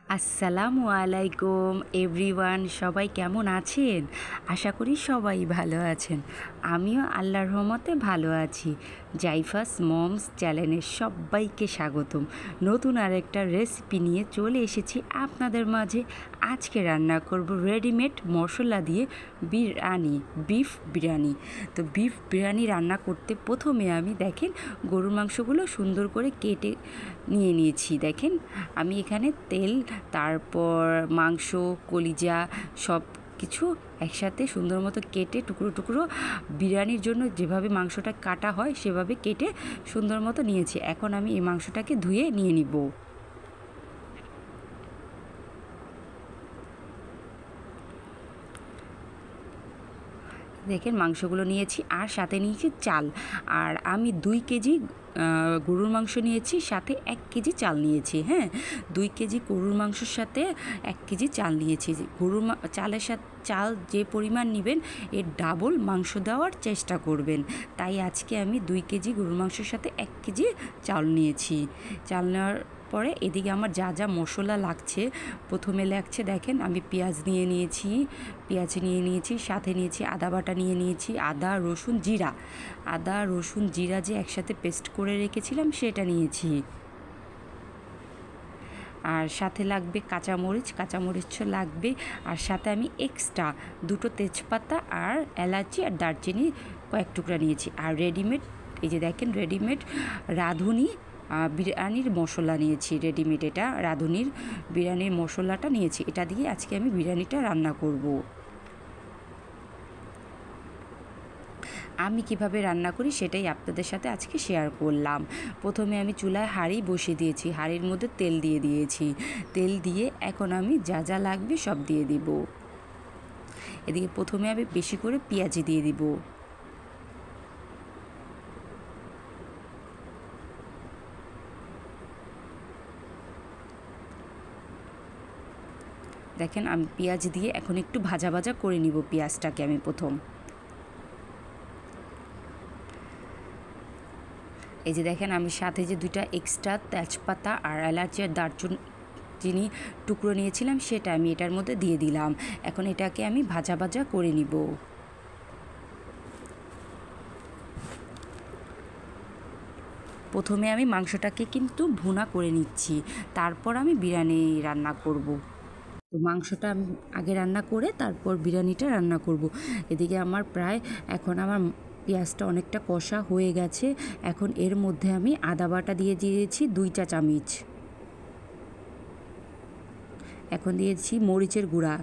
আসসালামু আলাইকুম এভরিওয়ান, সবাই কেমন আছেন? আশা করি সবাই ভালো আছেন। আমিও আল্লাহর রহমতে ভালো আছি। জাইফাস মমস চ্যানেলের সবাইকে স্বাগতম। নতুন আরেকটা রেসিপি নিয়ে চলে এসেছি আপনাদের মাঝে। আজকে রান্না করব রেডিমেড মশলা দিয়ে বিরিয়ানি, বিফ বিরিয়ানি। তো বিফ বিরিয়ানি রান্না করতে প্রথমে আমি দেখেন গরুর মাংসগুলো সুন্দর করে কেটে নিয়েছি। দেখেন আমি এখানে তেল, তারপর মাংস, কলিজা সব কিছু একসাথে সুন্দর মতো কেটে টুকরো টুকরো বিরিয়ানির জন্য যেভাবে মাংসটা কাটা হয় সেভাবে কেটে সুন্দর মতো নিয়েছি। এখন আমি এই মাংসটাকে ধুয়ে নিয়ে নিব। দেখেন মাংসগুলো নিয়েছি আর সাথে নিয়েছি চাল। আর আমি 2 কেজি গরুর মাংস নিয়েছি, সাথে 1 কেজি চাল নিয়েছি। হ্যাঁ, 2 কেজি গরুর মাংসের সাথে 1 কেজি চাল নিয়েছি। চালের সাথে চাল যে পরিমাণ নেবেন এর ডাবল মাংস দেওয়ার চেষ্টা করবেন। তাই আজকে আমি 2 কেজি গরুর মাংসের সাথে 1 কেজি চাল নিয়েছি। চাল নেওয়ার পরে এদিকে আমার যা যা মশলা লাগছে, প্রথমে লাগছে দেখেন আমি পেঁয়াজ নিয়ে নিয়েছি, সাথে নিয়েছি আদা বাটা নিয়ে নিয়েছি, আদা রসুন জিরা যে একসাথে পেস্ট করে রেখেছিলাম সেটা নিয়েছি। আর সাথে লাগবে কাঁচামরিচও লাগবে। আর সাথে আমি এক্সট্রা 2টো তেজপাতা আর এলাচি আর দারচিনি কয়েক টুকরা নিয়েছি। আর রেডিমেড, এই যে দেখেন রেডিমেড রাঁধুনি বিরিয়ানির মশলা নিয়েছি। রেডিমেড এটা রাঁধুনির বিরিয়ানির মশলাটা নিয়েছি। এটা দিয়ে আজকে আমি বিরিয়ানিটা রান্না করব। আমি কিভাবে রান্না করি সেটাই আপনাদের সাথে আজকে শেয়ার করলাম। প্রথমে আমি চুলায় হাঁড়ি বসিয়ে দিয়েছি, হাঁড়ির মধ্যে তেল দিয়ে দিয়েছি। তেল দিয়ে এখন আমি যা যা লাগবে সব দিয়ে দিব। এদিকে প্রথমে আমি বেশি করে পেঁয়াজি দিয়ে দিব। দেখেন আমি পেঁয়াজ দিয়ে এখন একটু ভাজা ভাজা করে নিব পেঁয়াজটাকে। আমি প্রথম এই যে দেখেন আমি সাথে যে 2টা এক্সট্রা তেজপাতা আর এলাচি আর দারচিনি টুকরো নিয়েছিলাম সেটা আমি এটার মধ্যে দিয়ে দিলাম। এখন এটাকে আমি ভাজা ভাজা করে নিব। প্রথমে আমি মাংসটাকে কিন্তু ভুনা করে নিচ্ছি, তারপর আমি বিরিয়ানি রান্না করব। তো মাংসটা আমি আগে রান্না করে তারপর বিরিয়ানিটা রান্না করব। এদিকে আমার এখন আমার পেঁয়াজটা অনেকটা কষা হয়ে গেছে। এখন এর মধ্যে আমি আদা বাটা দিয়ে দিয়েছি 2 চা চামচ। এখন দিয়েছি মরিচের গুঁড়া,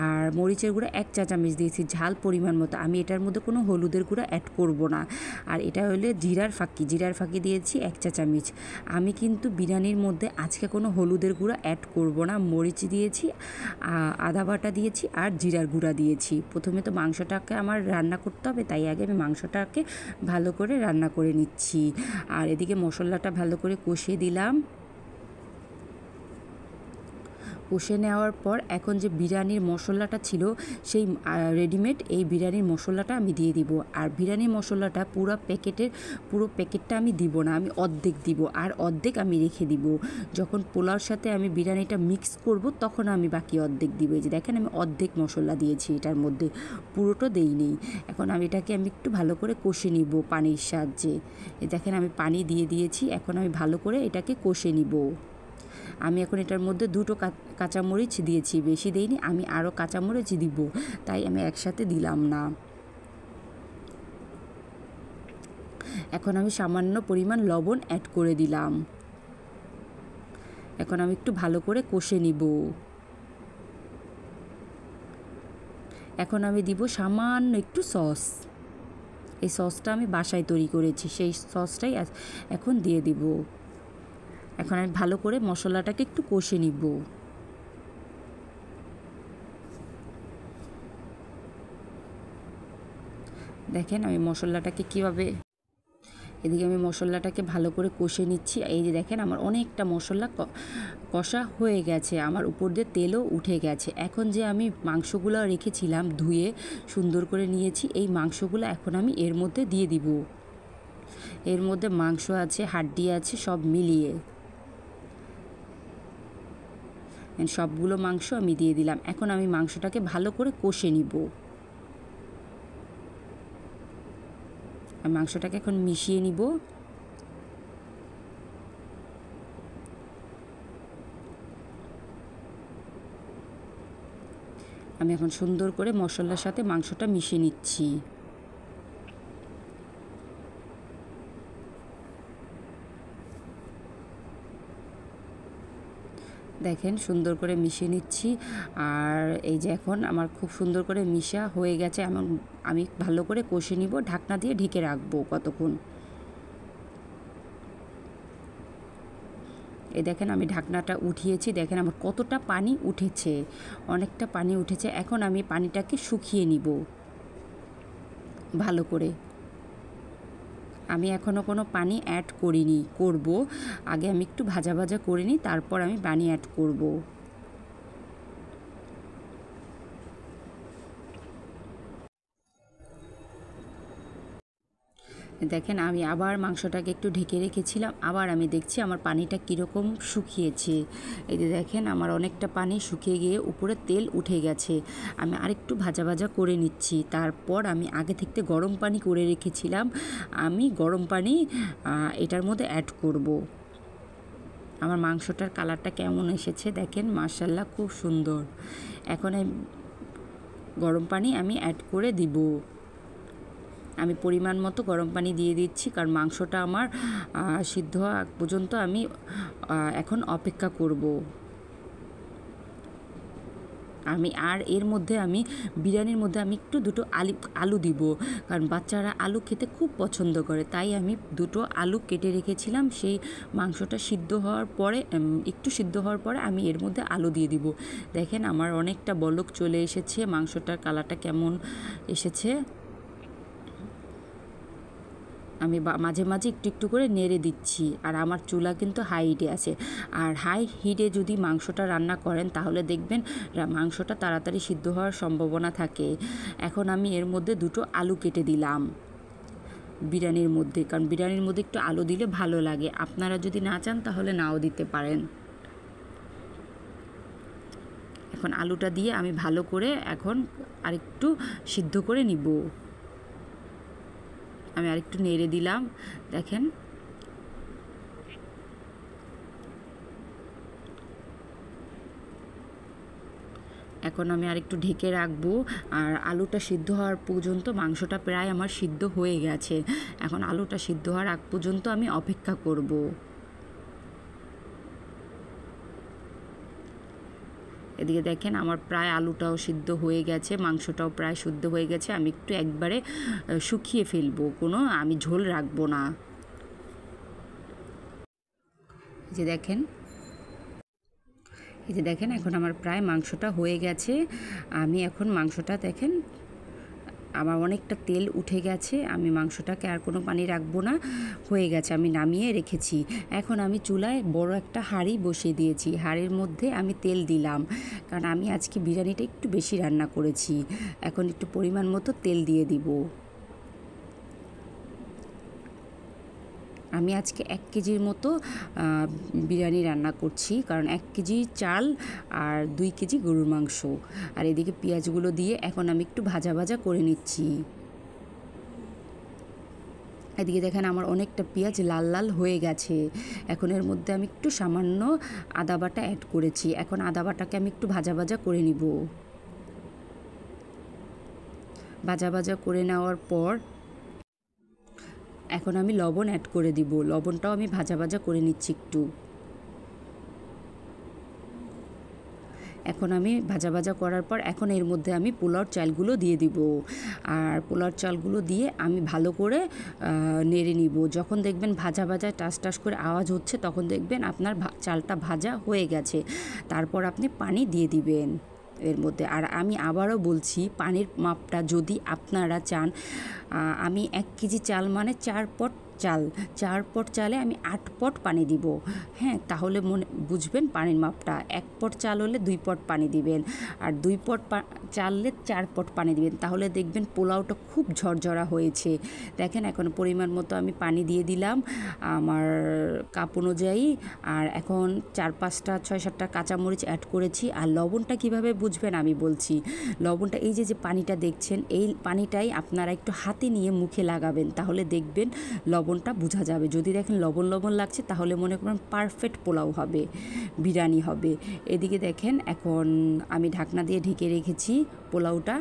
আর মরিচের গুঁড়া 1 চা চামচ দিয়েছি ঝাল পরিমাণ মতো। আমি এটার মধ্যে কোনো হলুদের গুঁড়া অ্যাড করব না। আর এটা হলে জিরার ফাঁকি দিয়েছি 1 চা চামচ। আমি কিন্তু বিরিয়ানির মধ্যে আজকে কোনো হলুদের গুঁড়া অ্যাড করব না। মরিচ দিয়েছি, আদা বাটা দিয়েছি আর জিরার গুঁড়া দিয়েছি। প্রথমে তো মাংসটাকে আমার রান্না করতে হবে, তাই আগে আমি মাংসটাকে ভালো করে রান্না করে নিচ্ছি। আর এদিকে মশলাটা ভালো করে কষিয়ে দিলাম। কষে নেওয়ার পর এখন যে বিরিয়ানির মশলাটা ছিল সেই রেডিমেড এই বিরিয়ানির মশলাটা আমি দিয়ে দিব। আর বিরিয়ানির মশলাটা পুরো প্যাকেটটা আমি দিব না, আমি অর্ধেক দিব আর অর্ধেক আমি রেখে দিব। যখন পোলাওর সাথে আমি বিরিয়ানিটা মিক্স করব তখন আমি বাকি অর্ধেক দিব। এই যে দেখেন আমি অর্ধেক মশলা দিয়েছি এটার মধ্যে, পুরোটা দেইনি। এখন আমি এটাকে একটু ভালো করে কষে নিব পানির সাহায্যে। এই দেখেন আমি পানি দিয়ে দিয়েছি, এখন আমি ভালো করে এটাকে কষে নিব। আমি এখন এটার মধ্যে 2টো কাঁচামরিচ দিয়েছি, বেশি দেইনি। আমি আরও কাঁচামরিচ দিব, তাই আমি একসাথে দিলাম না। এখন আমি সামান্য পরিমাণ লবণ অ্যাড করে দিলাম। এখন আমি একটু ভালো করে কষে নিব। এখন আমি দিব সামান্য একটু সস। এই সসটা আমি বাসায় তৈরি করেছি, সেই সসটাই এখন দিয়ে দিব। এখন আমি ভালো করে মশলাটাকে একটু কষে নিব। দেখেন আমি মশলাটাকে কীভাবে, এদিকে আমি মশলাটাকে ভালো করে কষে নিচ্ছি। এই যে দেখেন আমার অনেকটা মশলা কষা হয়ে গেছে, আমার উপর দিয়ে তেলও উঠে গেছে। এখন যে আমি মাংসগুলো রেখেছিলাম ধুয়ে সুন্দর করে নিয়েছি, এই মাংসগুলো এখন আমি এর মধ্যে দিয়ে দিব। এর মধ্যে মাংস আছে, হাড্ডি আছে, সব মিলিয়ে সবগুলো মাংস আমি দিয়ে দিলাম। এখন আমি মাংসটাকে ভালো করে কষে নিব। মাংসটাকে এখন মিশিয়ে নিব। আমি এখন সুন্দর করে মশলার সাথে মাংসটা মিশিয়ে নিচ্ছি। দেখেন সুন্দর করে মিশিয়ে নিচ্ছি। আর এই যে এখন আমার খুব সুন্দর করে মিশা হয়ে গেছে। আমি ভালো করে কষে নিব, ঢাকনা দিয়ে ঢেকে রাখবো কতক্ষণ। এই দেখেন আমি ঢাকনাটা উঠিয়েছি, দেখেন আমার কতটা পানি উঠেছে, অনেকটা পানি উঠেছে। এখন আমি পানিটাকে শুকিয়ে নিব ভালো করে। আমি এখনও কোনো পানি অ্যাড করিনি, করব। আগে আমি একটু ভাজা ভাজা করে নিই, তারপর আমি পানি অ্যাড করব। দেখেন আমি আবার মাংসটাকে একটু ঢেকে রেখেছিলাম, আবার আমি দেখছি আমার পানিটা কীরকম শুকিয়েছে। এই যে দেখেন আমার অনেকটা পানি শুকিয়ে গিয়ে উপরে তেল উঠে গেছে। আমি আরেকটু ভাজা ভাজা করে নিচ্ছি। তারপর আমি আগে থেকে গরম পানি করে রেখেছিলাম, আমি গরম পানি এটার মধ্যে অ্যাড করব। আমার মাংসটার কালারটা কেমন এসেছে দেখেন, মাশাআল্লাহ খুব সুন্দর। এখন গরম পানি আমি অ্যাড করে দিব। আমি পরিমাণ মতো গরম পানি দিয়ে দিচ্ছি, কারণ মাংসটা আমার সিদ্ধ হওয়া আগ পর্যন্ত আমি এখন অপেক্ষা করব। আর এর মধ্যে আমি বিরিয়ানির মধ্যে আমি একটু দুটো আলু দিব, কারণ বাচ্চারা আলু খেতে খুব পছন্দ করে। তাই আমি দুটো আলু কেটে রেখেছিলাম। সেই মাংসটা সিদ্ধ হওয়ার পরে, একটু সিদ্ধ হওয়ার পরে আমি এর মধ্যে আলু দিয়ে দিব। দেখেন আমার অনেকটা বলক চলে এসেছে, মাংসটার কালারটা কেমন এসেছে। আমি মাঝে মাঝে একটু একটু করে নেড়ে দিচ্ছি। আর আমার চুলা কিন্তু হাই হিটে আছে। আর হাই হিটে যদি মাংসটা রান্না করেন তাহলে দেখবেন মাংসটা তাড়াতাড়ি সিদ্ধ হওয়ার সম্ভাবনা থাকে। এখন আমি এর মধ্যে দুটো আলু কেটে দিলাম বিরিয়ানির মধ্যে, কারণ বিরিয়ানির মধ্যে একটু আলু দিলে ভালো লাগে। আপনারা যদি না চান তাহলে নাও দিতে পারেন। এখন আলুটা দিয়ে আমি ভালো করে এখন আরেকটু সিদ্ধ করে নিব। আমি আরেকটু নেড়ে দিলাম। দেখেন এখন আমি আরেকটু ঢেকে রাখবো। আর আলুটা সিদ্ধ হওয়ার পর্যন্ত, মাংসটা প্রায় আমার সিদ্ধ হয়ে গেছে, এখন আলুটা সিদ্ধ হওয়ার আগ পর্যন্ত আমি অপেক্ষা করব। এদিকে দেখেন আমার প্রায় আলুটাও সিদ্ধ হয়ে গেছে, মাংসটাও প্রায় সিদ্ধ হয়ে গেছে। আমি একটু একবারে শুকিয়ে ফেলবো, আমি ঝোল রাখবো না। এই যে দেখেন এখন আমার প্রায় মাংসটা হয়ে গেছে। আমি এখন মাংসটা দেখেন আমার অনেকটা তেল উঠে গেছে। আমি মাংসটাকে আর কোনো পানি রাখবো না, হয়ে গেছে, আমি নামিয়ে রেখেছি। এখন আমি চুলায় বড় একটা হাঁড়ি বসিয়ে দিয়েছি। হাঁড়ির মধ্যে আমি তেল দিলাম, কারণ আমি আজকে বিরিয়ানিটা একটু বেশি রান্না করেছি। এখন একটু পরিমাণ মতো তেল দিয়ে দিব। আমি আজকে 1 কেজির মতো বিরিয়ানি রান্না করছি, কারণ 1 কেজি চাল আর 2 কেজি গরুর মাংস। আর এদিকে পেঁয়াজগুলো দিয়ে এখন আমি একটু ভাজা ভাজা করে নিচ্ছি। এদিকে দেখেন আমার অনেকটা পেঁয়াজ লাল লাল হয়ে গেছে। এখন এর মধ্যে আমি একটু সামান্য আদা বাটা অ্যাড করেছি। এখন আদা বাটাকে আমি একটু ভাজা ভাজা করে নিব। ভাজা ভাজা করে নেওয়ার পর এখন আমি লবণ অ্যাড করে দিব। লবণটাও আমি ভাজা ভাজা করে নিচ্ছি একটু। এখন আমি ভাজা ভাজা করার পর এখন এর মধ্যে আমি পোলাওর চালগুলো দিয়ে দিব। আর পোলাওর চালগুলো দিয়ে আমি ভালো করে নেড়ে নিব। যখন দেখবেন ভাজা ভাজা টাস টাস করে আওয়াজ হচ্ছে, তখন দেখবেন আপনার চালটা ভাজা হয়ে গেছে। তারপর আপনি পানি দিয়ে দিবেন এর মধ্যে। আর আমি আবারও বলছি, পানির মাপটা যদি আপনারা চান, আমি 1 কেজি চাল মানে 4 পট চাল, 4 পট চালে আমি 8 পট পানি দিব। হ্যাঁ, তাহলে মনে বুঝবেন পানির মাপটা। 1 পট চাল হলে 2 পট পানি দিবেন, আর 2 পট চাল হলে 4 পট পানি দিবেন। তাহলে দেখবেন পোলাওটা খুব ঝরঝরা হয়েছে। দেখেন এখন পরিমাণ মতো আমি পানি দিয়ে দিলাম আমার কাপ অনুযায়ী। আর এখন 4-5টা 6-7টা কাঁচামরিচ অ্যাড করেছি। আর লবণটা কিভাবে বুঝবেন আমি বলছি। লবণটা এই যে পানিটা দেখছেন, এই পানিটাই আপনারা একটু হাতে নিয়ে মুখে লাগাবেন, তাহলে দেখবেন লবণটা বোঝা যাবে। যদি দেখেন লবণ লবণ লাগছে তাহলে মনে করেন পারফেক্ট পোলাও হবে, বিরিয়ানি হবে। এদিকে দেখেন এখন আমি ঢাকনা দিয়ে ঢেকে রেখেছি পোলাওটা।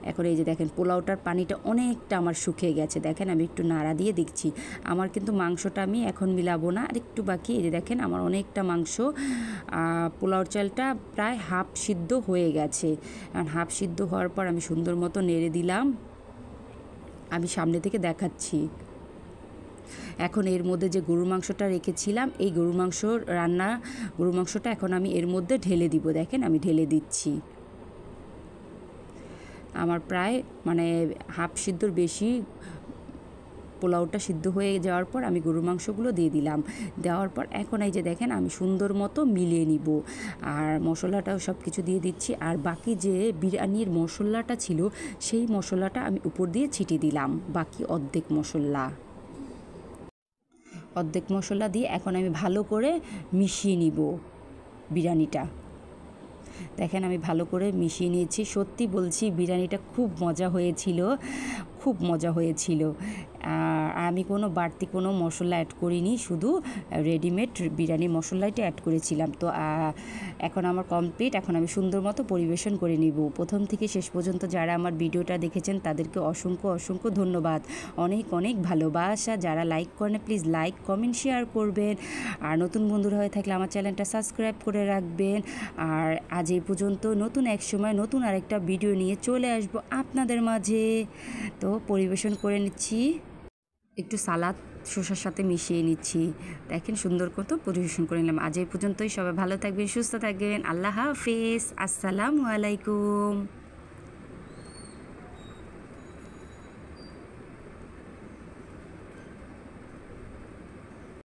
এখন এই যে দেখেন পোলাওটার পানিটা অনেকটা আমার শুকিয়ে গেছে। দেখেন আমি একটু নাড়া দিয়ে দেখছি। আমার কিন্তু মাংসটা আমি এখন মিলাবো না, আর একটু বাকি। এই যে দেখেন আমার অনেকটা মাংস, পোলাওর চালটা প্রায় হাফ সিদ্ধ হয়ে গেছে। আর হাফ সিদ্ধ হওয়ার পর আমি সুন্দর মতো নেড়ে দিলাম। আমি সামনে থেকে দেখাচ্ছি। এখন এর মধ্যে যে গরুর মাংসটা রেখেছিলাম, এই গরুর মাংসটা এখন আমি এর মধ্যে ঢেলে দিব। দেখেন আমি ঢেলে দিচ্ছি। আমার প্রায় হাফ সিদ্ধর বেশি পোলাওটা সিদ্ধ হয়ে যাওয়ার পর আমি গরুর মাংসগুলো দিয়ে দিলাম। দেওয়ার পর এখন এই যে দেখেন আমি সুন্দর মতো মিলিয়ে নিব। আর মশলাটাও সব কিছু দিয়ে দিচ্ছি। আর বাকি যে বিরিয়ানির মশলাটা ছিল, সেই মশলাটা আমি উপর দিয়ে ছিটিয়ে দিলাম। বাকি অর্ধেক মশলা দিয়ে এখন আমি ভালো করে মিশিয়ে নিব বিরিয়ানিটা। দেখেন আমি ভালো করে মিশিয়ে নিয়েছি। সত্যি বলছি বিরিয়ানিটা খুব মজা হয়েছিল। আমি কোনো বাড়তি কোনো মশলা অ্যাড করিনি, শুধু রেডিমেড বিরিয়ানি মশলাটা অ্যাড করেছিলাম। তো এখন আমার কমপ্লিট। এখন আমি সুন্দর মতো পরিবেশন করে নিব। প্রথম থেকে শেষ পর্যন্ত যারা আমার ভিডিওটা দেখেছেন তাদেরকে অসংখ্য ধন্যবাদ, অনেক ভালোবাসা। যারা লাইক করেন প্লিজ লাইক, কমেন্ট, শেয়ার করবেন। আর নতুন বন্ধুরা হয়ে থাকলে আমার চ্যানেলটা সাবস্ক্রাইব করে রাখবেন। আর আজ এই পর্যন্ত। নতুন এক সময় নতুন আরেকটা ভিডিও নিয়ে চলে আসবো আপনাদের মাঝে। তো পরিবেশন করে নিচ্ছি, একটু সালাদ শসার সাথে মিশিয়ে নিচ্ছি। দেখেন সুন্দর মতো পরিবেশন করে নিলাম। আজ এই পর্যন্তই। সবাই ভালো থাকবেন, সুস্থ থাকবেন। আল্লাহ হাফেজ, আসসালামু আলাইকুম।